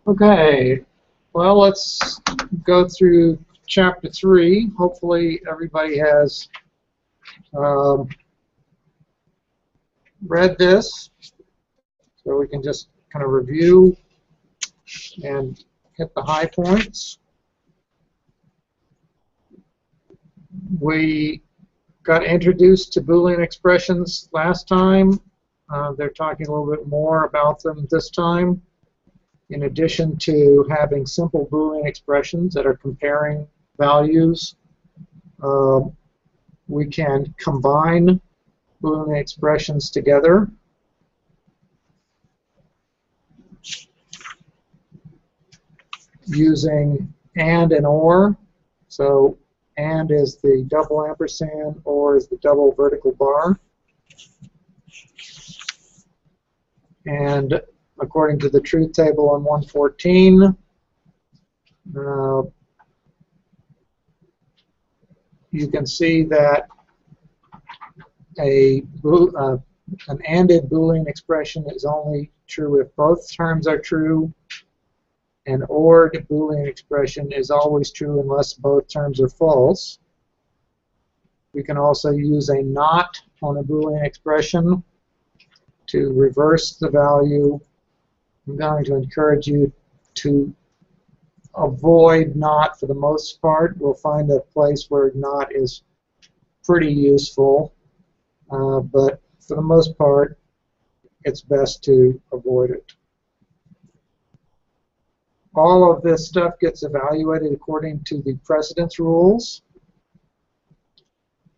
Okay, well, let's go through chapter 3. Hopefully everybody has um, read this, so we can just kind of review and hit the high points. We got introduced to Boolean expressions last time. They're talking a little bit more about them this time. In addition to having simple Boolean expressions that are comparing values, we can combine Boolean expressions together. Using and or. So and is the double ampersand, or is the double vertical bar. And according to the truth table on 114, you can see that an ANDed Boolean expression is only true if both terms are true. An ORed Boolean expression is always true unless both terms are false. We can also use a not on a Boolean expression to reverse the value. I'm going to encourage you to avoid not for the most part. We'll find a place where not is pretty useful, but for the most part, it's best to avoid it. All of this stuff gets evaluated according to the precedence rules.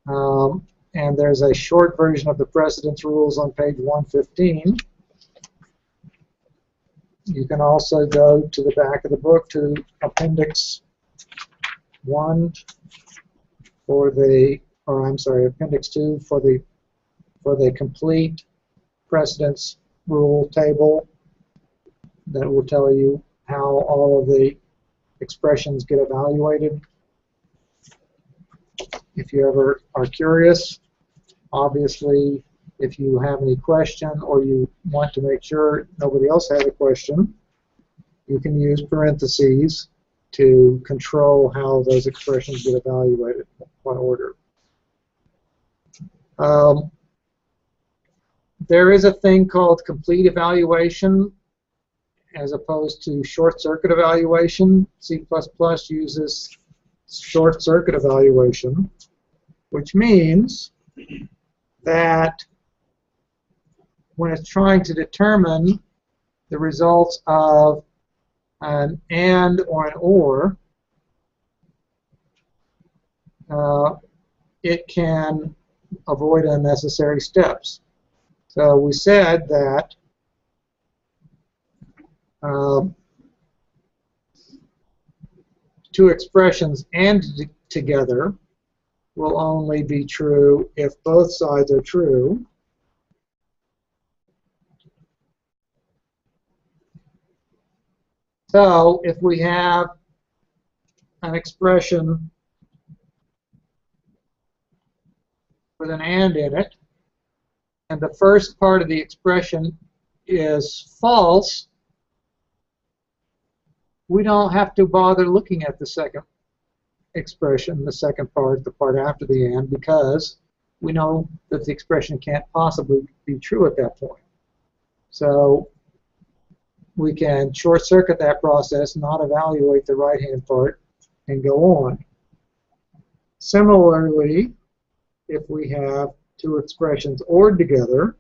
And there's a short version of the precedence rules on page 115. You can also go to the back of the book to Appendix 1 for the, or I'm sorry, Appendix 2 for the complete precedence rule table that will tell you how all of the expressions get evaluated. If you ever are curious, obviously, if you have any question or you want to make sure nobody else has a question, you can use parentheses to control how those expressions get evaluated by order. There is a thing called complete evaluation as opposed to short circuit evaluation. C++ uses short circuit evaluation, which means that when it's trying to determine the results of an AND or an OR, it can avoid unnecessary steps. So we said that two expressions AND together will only be true if both sides are true. So if we have an expression with an AND in it, and the first part of the expression is false, we don't have to bother looking at the second expression, the second part, the part after the AND, because we know that the expression can't possibly be true at that point. So we can short circuit that process, not evaluate the right-hand part, and go on. Similarly, if we have two expressions ORed together,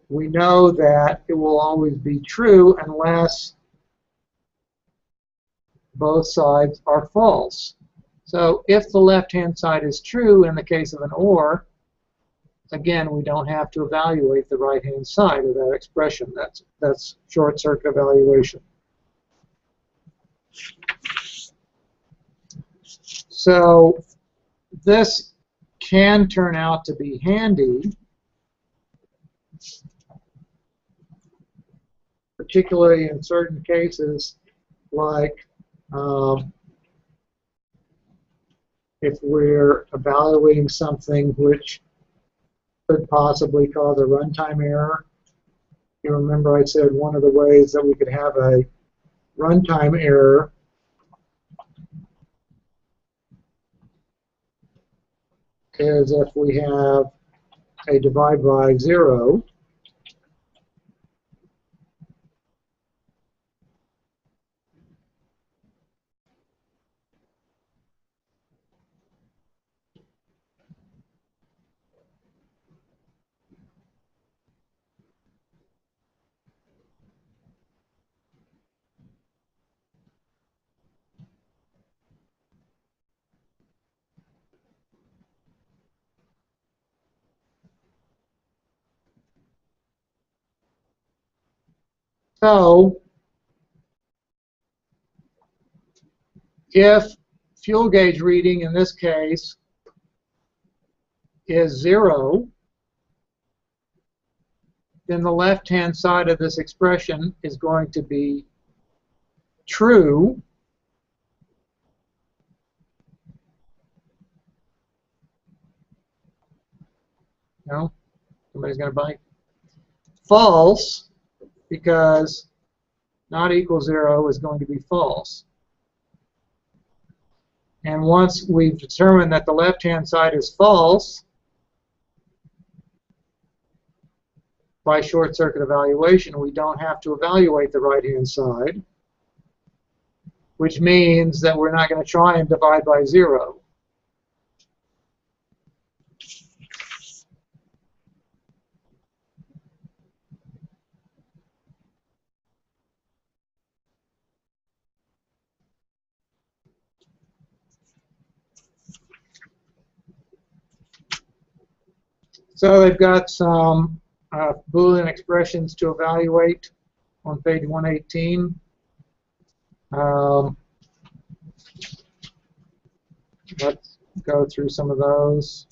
we know that it will always be true unless both sides are false. So if the left-hand side is true in the case of an OR, again, we don't have to evaluate the right-hand side of that expression. That's short circuit evaluation. So this can turn out to be handy, particularly in certain cases like if we're evaluating something which could possibly cause a runtime error. You remember I said one of the ways that we could have a runtime error is if we have a divide by 0. So if fuel gauge reading in this case is 0, then the left-hand side of this expression is going to be true. No? Somebody's going to bite? False, because not equal 0 is going to be false. And once we've determined that the left-hand side is false, by short circuit evaluation, we don't have to evaluate the right-hand side, which means that we're not going to try and divide by 0. So they've got some Boolean expressions to evaluate on page 118. Let's go through some of those.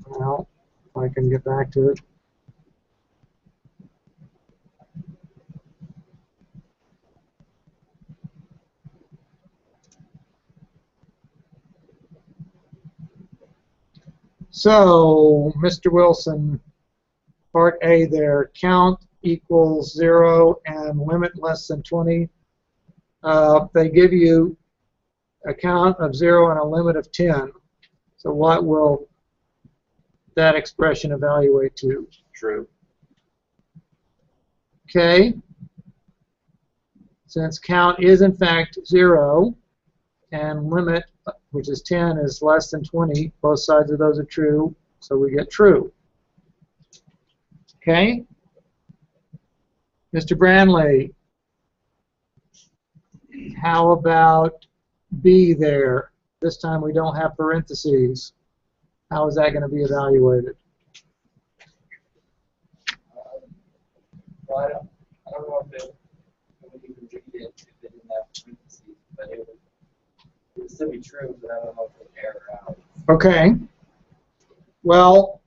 Well, if I can get back to it. So, Mr. Wilson, part A there, count equals 0 and limit less than 20. They give you a count of 0 and a limit of 10. So what will that expression evaluate to? True. Okay. Since count is in fact 0 and limit, which is 10, is less than 20, both sides of those are true, so we get true. Okay? Mr. Branley, how about B there? This time we don't have parentheses. How is that going to be evaluated? Well, I don't know if it would even read it if it didn't have parentheses, but it would still be true, but I don't know if it would error out. Okay. Well,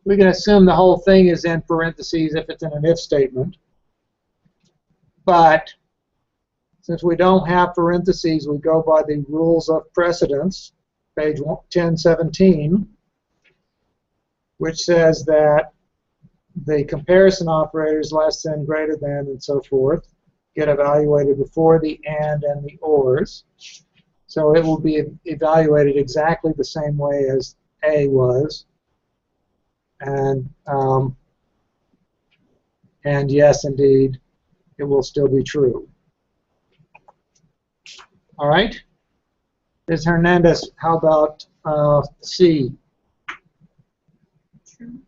we can assume the whole thing is in parentheses if it's in an if statement. But since we don't have parentheses, we go by the rules of precedence, page 1017, which says that the comparison operators less than, greater than, and so forth get evaluated before the and the ors. So it will be evaluated exactly the same way as A was. And yes, indeed, it will still be true. All right? Ms. Hernandez, how about C? True.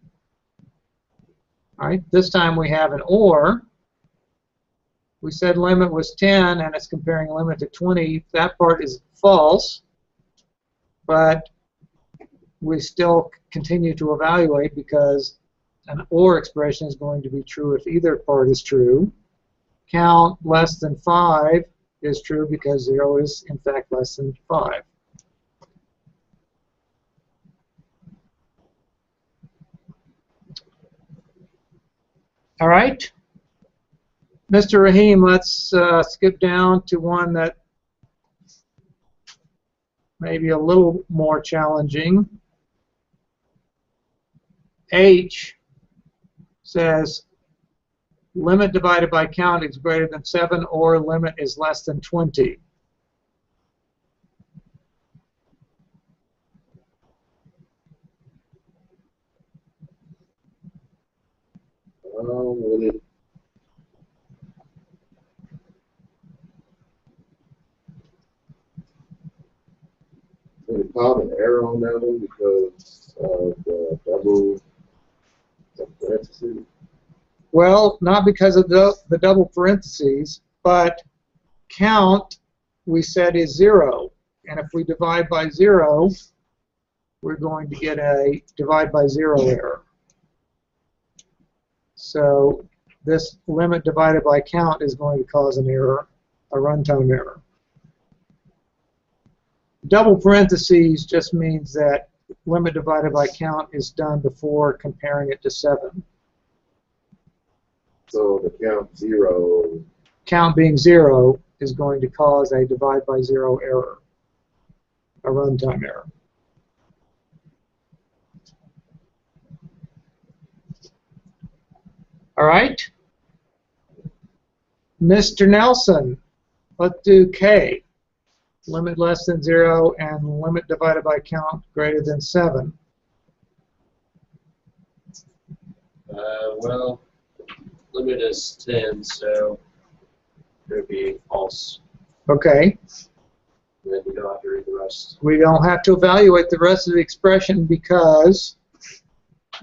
All right, this time we have an or. We said limit was 10, and it's comparing limit to 20. That part is false, but we still continue to evaluate because an or expression is going to be true if either part is true. Count less than 5 is true because 0 is, in fact, less than 5. All right. Mr. Rahim, let's skip down to one that maybe a little more challenging. H says limit divided by count is greater than 7 or limit is less than 20. Would it cause an error on that one because of the double parentheses? Well, not because of the double parentheses, but count we said is 0. And if we divide by 0, we're going to get a divide by 0 error. So this limit divided by count is going to cause an error, a runtime error. Double parentheses just means that limit divided by count is done before comparing it to 7. So the count 0. Count being 0 is going to cause a divide by 0 error, a runtime error. All right. Mr. Nelson, let's do K. Limit less than 0 and limit divided by count greater than 7. Well, limit is 10, so it would be false. Okay. And then you don't have to read the rest. We don't have to evaluate the rest of the expression because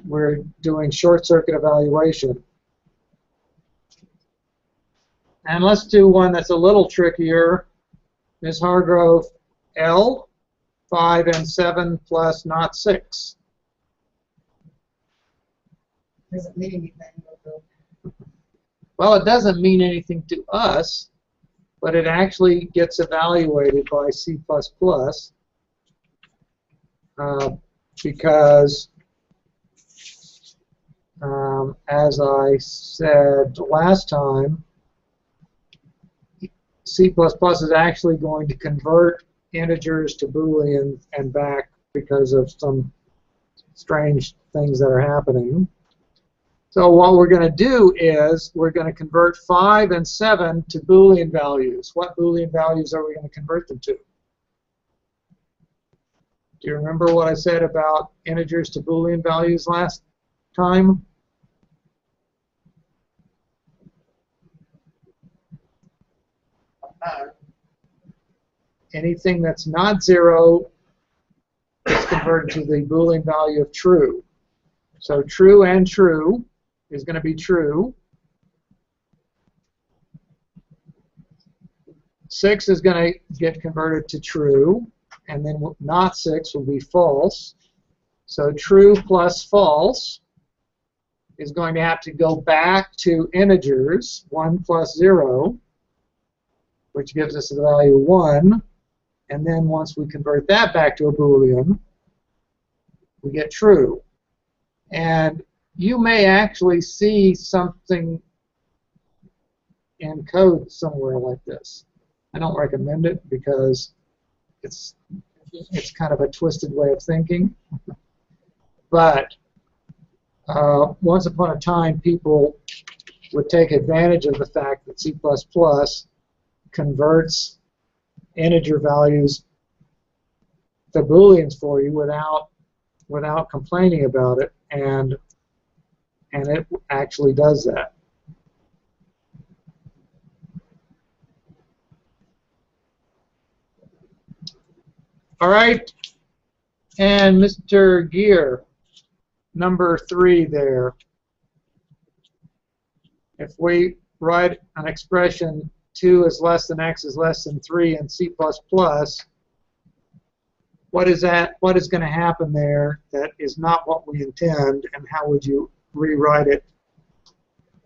we're doing short circuit evaluation. And let's do one that's a little trickier. Ms. Hargrove, L, 5 and 7 plus not 6. Doesn't mean anything. Well, it doesn't mean anything to us, but it actually gets evaluated by C++, because as I said last time, C++ is actually going to convert integers to Boolean and back because of some strange things that are happening. So what we're going to do is we're going to convert 5 and 7 to Boolean values. What Boolean values are we going to convert them to? Do you remember what I said about integers to Boolean values last time? Anything that's not 0 is converted to the Boolean value of true. So true and true is going to be true. 6 is going to get converted to true, and then not 6 will be false. So true plus false is going to have to go back to integers, 1 plus 0, which gives us the value 1. And then once we convert that back to a Boolean, we get true. And you may actually see something in code somewhere like this. I don't recommend it because it's kind of a twisted way of thinking. But once upon a time, people would take advantage of the fact that C++ converts integer values to Booleans for you without complaining about it, and it actually does that. All right, and Mr. Gear, number 3 there. If we write an expression 2 is less than x is less than 3 in C++, what is going to happen there that is not what we intend, and how would you rewrite it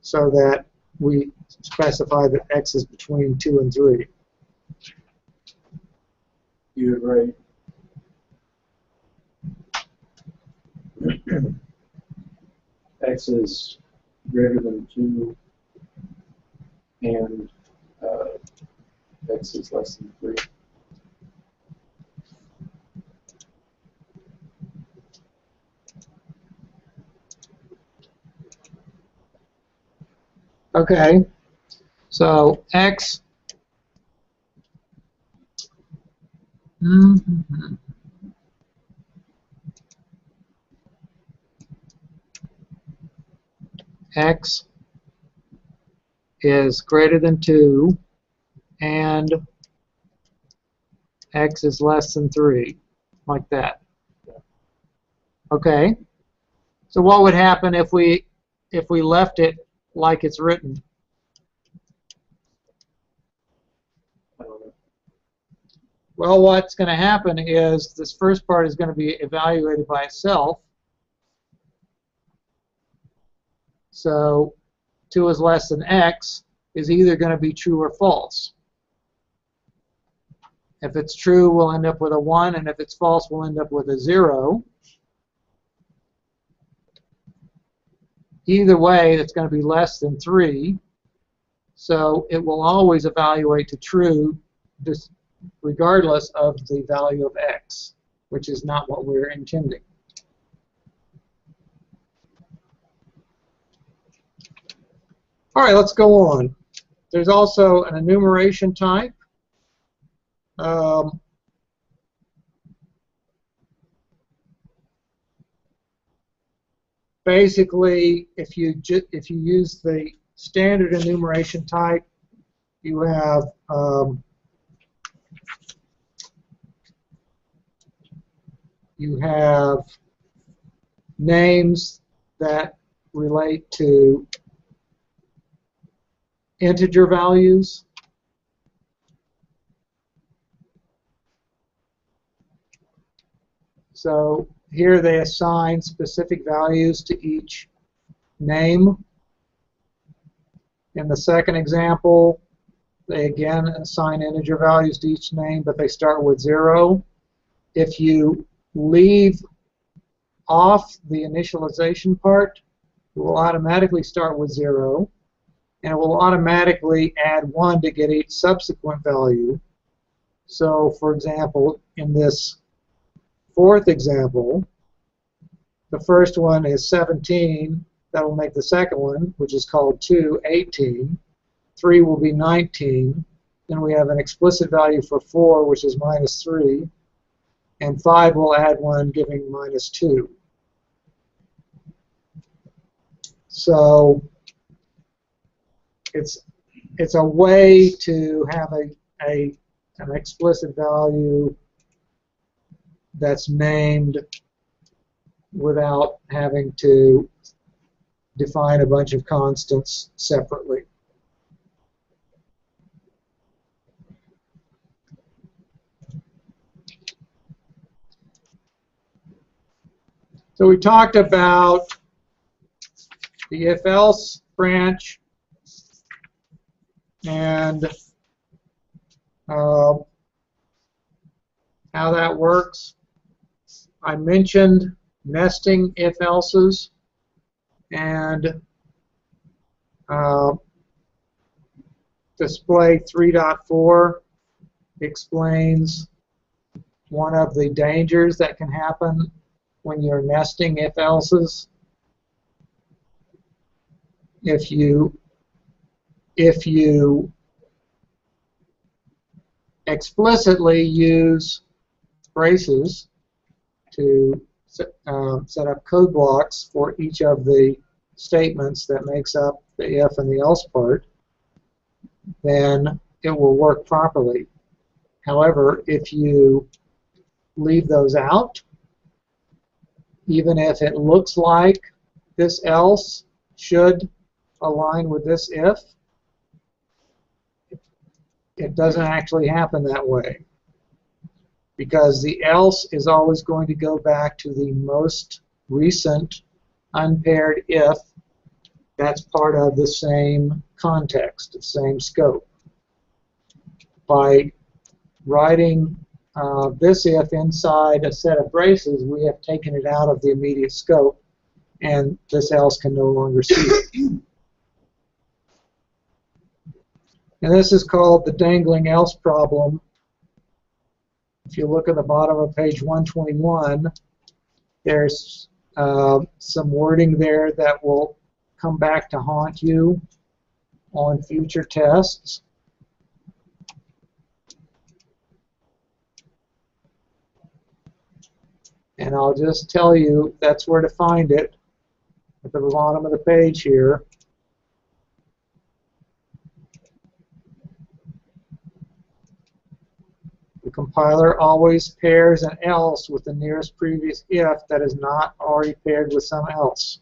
so that we specify that x is between 2 and 3? You would write x is greater than 2 and x is less than 3. Okay, so X. Mhm. X is greater than 2 and X is less than 3, like that. Okay, so what would happen if we left it like it's written? I don't know. Well, what's going to happen is this first part is going to be evaluated by itself. So 2 is less than X is either going to be true or false. If it's true, we'll end up with a 1, and if it's false, we'll end up with a 0. Either way, it's going to be less than 3. So it will always evaluate to true regardless of the value of X, which is not what we're intending. All right, let's go on. There's also an enumeration type. Basically, if you use the standard enumeration type, you have names that relate to integer values. So here they assign specific values to each name. In the second example, they again assign integer values to each name, but they start with 0. If you leave off the initialization part, it will automatically start with 0, and it will automatically add 1 to get each subsequent value. So, for example, in this fourth example, the first one is 17. That will make the second one, which is called 2, 18. 3 will be 19. Then we have an explicit value for 4, which is -3. And 5 will add 1, giving -2. So it's a way to have an explicit value that's named without having to define a bunch of constants separately. So we talked about the if-else branch and how that works. I mentioned nesting if-elses, and display 3.4 explains one of the dangers that can happen when you're nesting if-elses. If you explicitly use braces to set up code blocks for each of the statements that makes up the if and the else part, then it will work properly. However, if you leave those out, even if it looks like this else should align with this if, it doesn't actually happen that way, because the else is always going to go back to the most recent unpaired if that's part of the same context, the same scope. By writing this if inside a set of braces, we have taken it out of the immediate scope, and this else can no longer see it. And this is called the dangling else problem. If you look at the bottom of page 121, there's some wording there that will come back to haunt you. on future tests. And I'll just tell you that's where to find it at the bottom of the page here. The compiler always pairs an else with the nearest previous if that is not already paired with some else.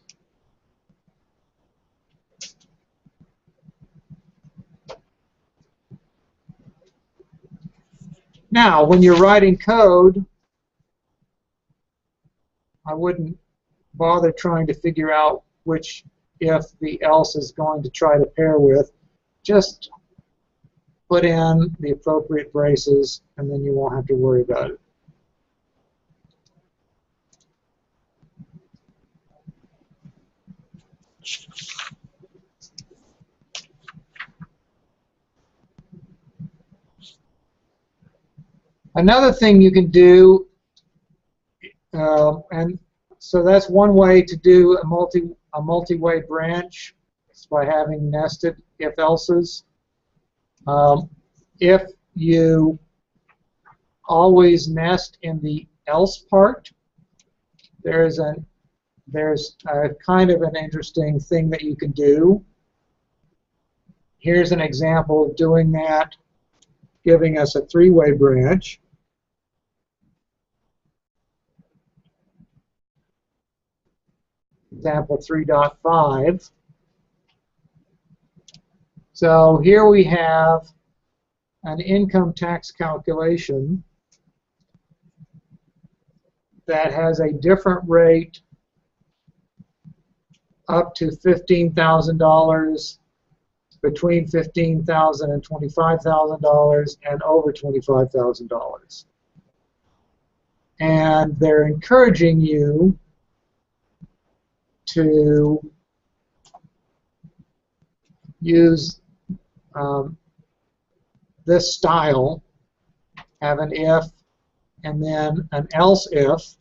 Now, when you're writing code, I wouldn't bother trying to figure out which if the else is going to try to pair with. Just put in the appropriate braces, and then you won't have to worry about it. Another thing you can do, and so that's one way to do a multi-way branch, is by having nested if-elses. If you always nest in the else part, there's a kind of an interesting thing that you can do. Here's an example of doing that, giving us a three-way branch. Example 3.5. So here we have an income tax calculation that has a different rate up to $15,000, between $15,000 and $25,000, and over $25,000. And they're encouraging you to use this style, have an if and then an else if,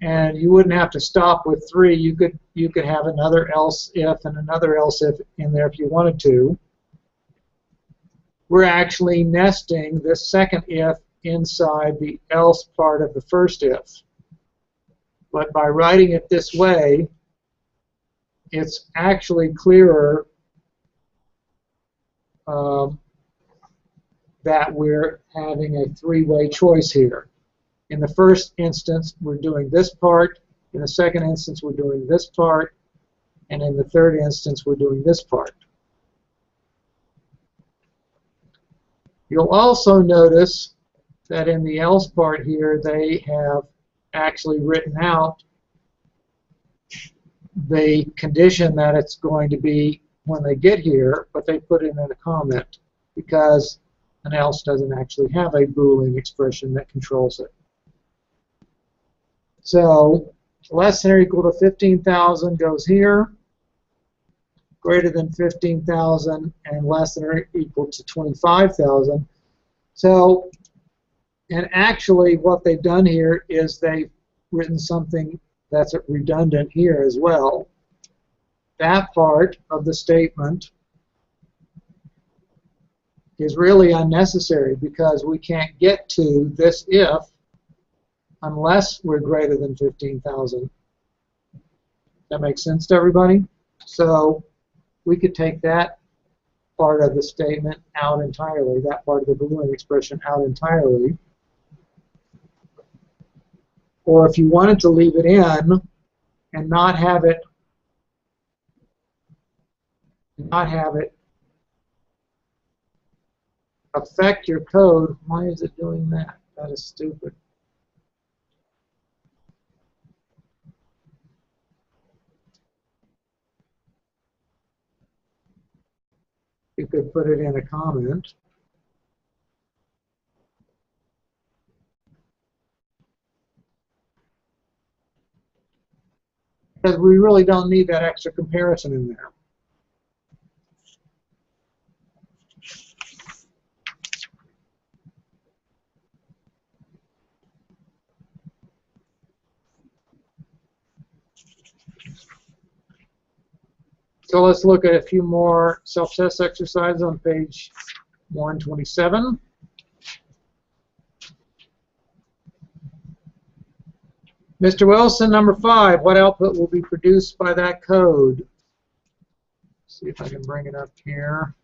and you wouldn't have to stop with 3. You could have another else if and another else if in there if you wanted to. We're actually nesting this second if inside the else part of the first if. But by writing it this way, it's actually clearer that we're having a three-way choice here. In the first instance, we're doing this part. In the second instance, we're doing this part. And in the third instance, we're doing this part. You'll also notice that in the else part here, they have actually written out the condition that it's going to be when they get here, but they put it in a comment because an else doesn't actually have a Boolean expression that controls it. So less than or equal to 15,000 goes here, greater than 15,000 and less than or equal to 25,000. So, and actually what they've done here is they've written something that's redundant here as well. That part of the statement is really unnecessary because we can't get to this if unless we're greater than 15,000. That makes sense to everybody? So we could take that part of the statement out entirely, that part of the Boolean expression out entirely. Or if you wanted to leave it in and not have it affect your code, why is it doing that? That is stupid. You could put it in a comment. Because we really don't need that extra comparison in there. So let's look at a few more self-test exercises on page 127. Mr. Wilson, number 5, what output will be produced by that code? See if I can bring it up here.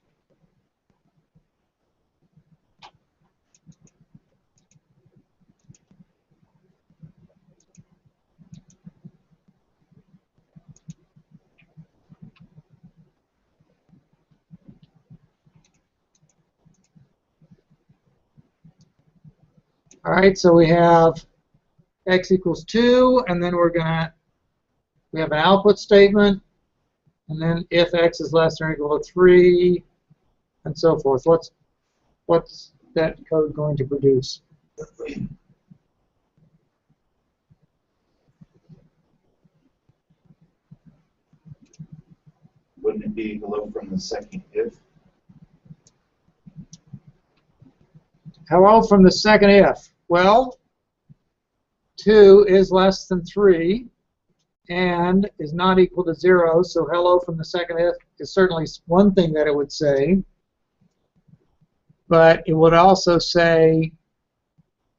All right, so we have x equals 2, and then we have an output statement, and then if x is less than or equal to 3, and so forth. What's that code going to produce? Wouldn't it be hello from the second if? Hello from the second if. Well, 2 is less than 3 and is not equal to 0, so hello from the second if is certainly one thing that it would say, but it would also say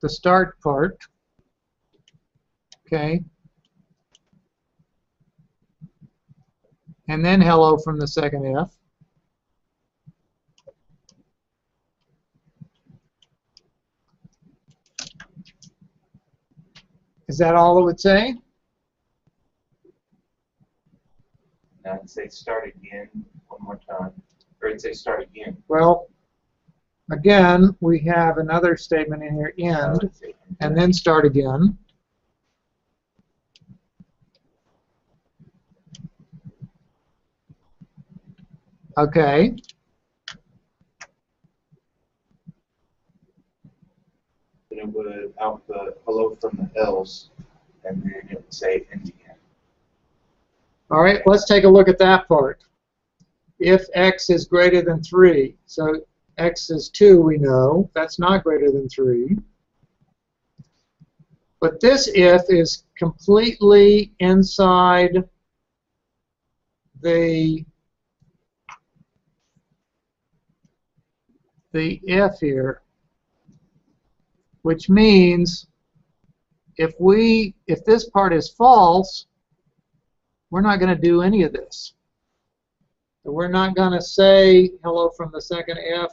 the start part, okay, and then hello from the second if. Is that all it would say? Now it'd say start again one more time. Or it'd say start again. Well, again, we have another statement in here, end, and then start again. Okay. Then it would output hello from the else, and then it would say end again. All right, let's take a look at that part. If x is greater than 3, so x is 2, we know. That's not greater than 3. But this if is completely inside the if here, which means if this part is false, we're not going to do any of this. So we're not going to say hello from the second if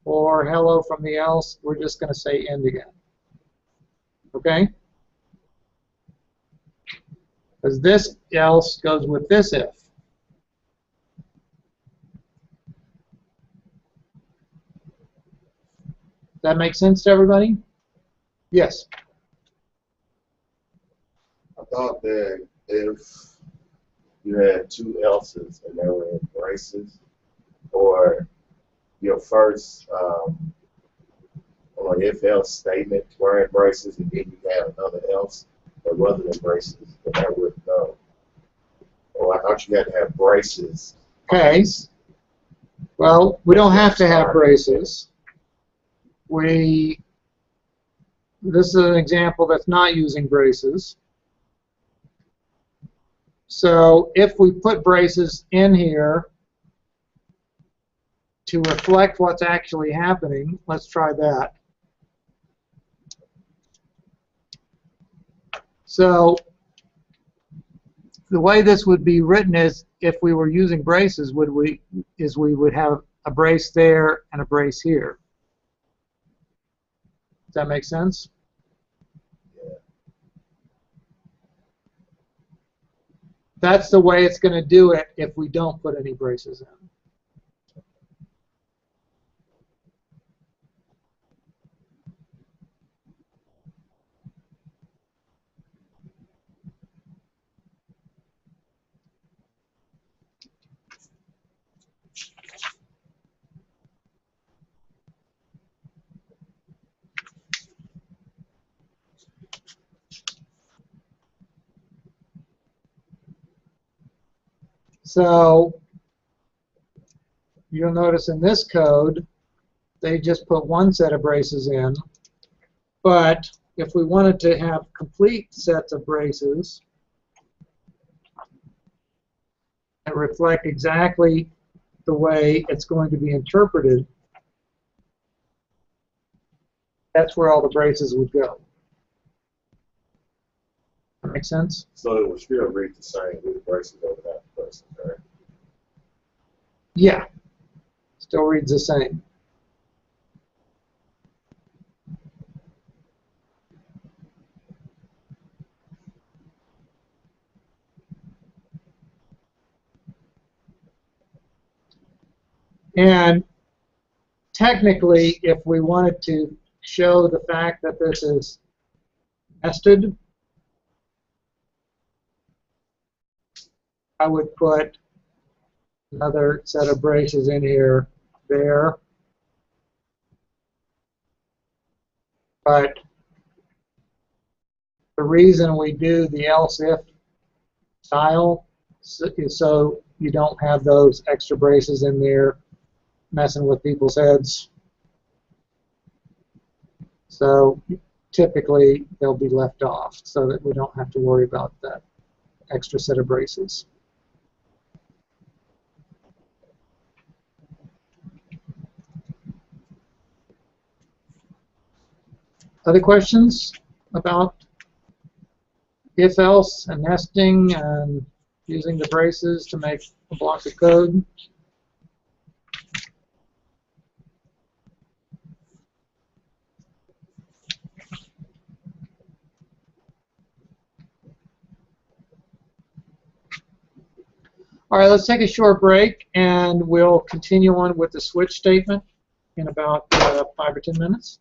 or hello from the else. We're just going to say end again. Okay? Because this else goes with this if. Does that make sense to everybody? Yes. I thought that if you had two else's and they were in braces, or your first or if else statement were in braces, and then you had another else that wasn't in braces, then that would go. Or I thought you had to have braces. Okay. Well, we don't have to have braces. This is an example that's not using braces. So if we put braces in here to reflect what's actually happening, let's try that. So the way this would be written is, if we were using braces, we would have a brace there and a brace here. Does that make sense? That's the way it's going to do it if we don't put any braces in. So you'll notice in this code, they just put one set of braces in. But if we wanted to have complete sets of braces, that reflect exactly the way it's going to be interpreted, that's where all the braces would go. That make sense? So it would still read the same with braces over that person, right? Yeah. Still reads the same. And technically, if we wanted to show the fact that this is nested, I would put another set of braces in here, there. But the reason we do the else if style is so you don't have those extra braces in there messing with people's heads. So typically they'll be left off so that we don't have to worry about that extra set of braces. Other questions about if else and nesting and using the braces to make a block of code? All right, let's take a short break and we'll continue on with the switch statement in about 5 or 10 minutes.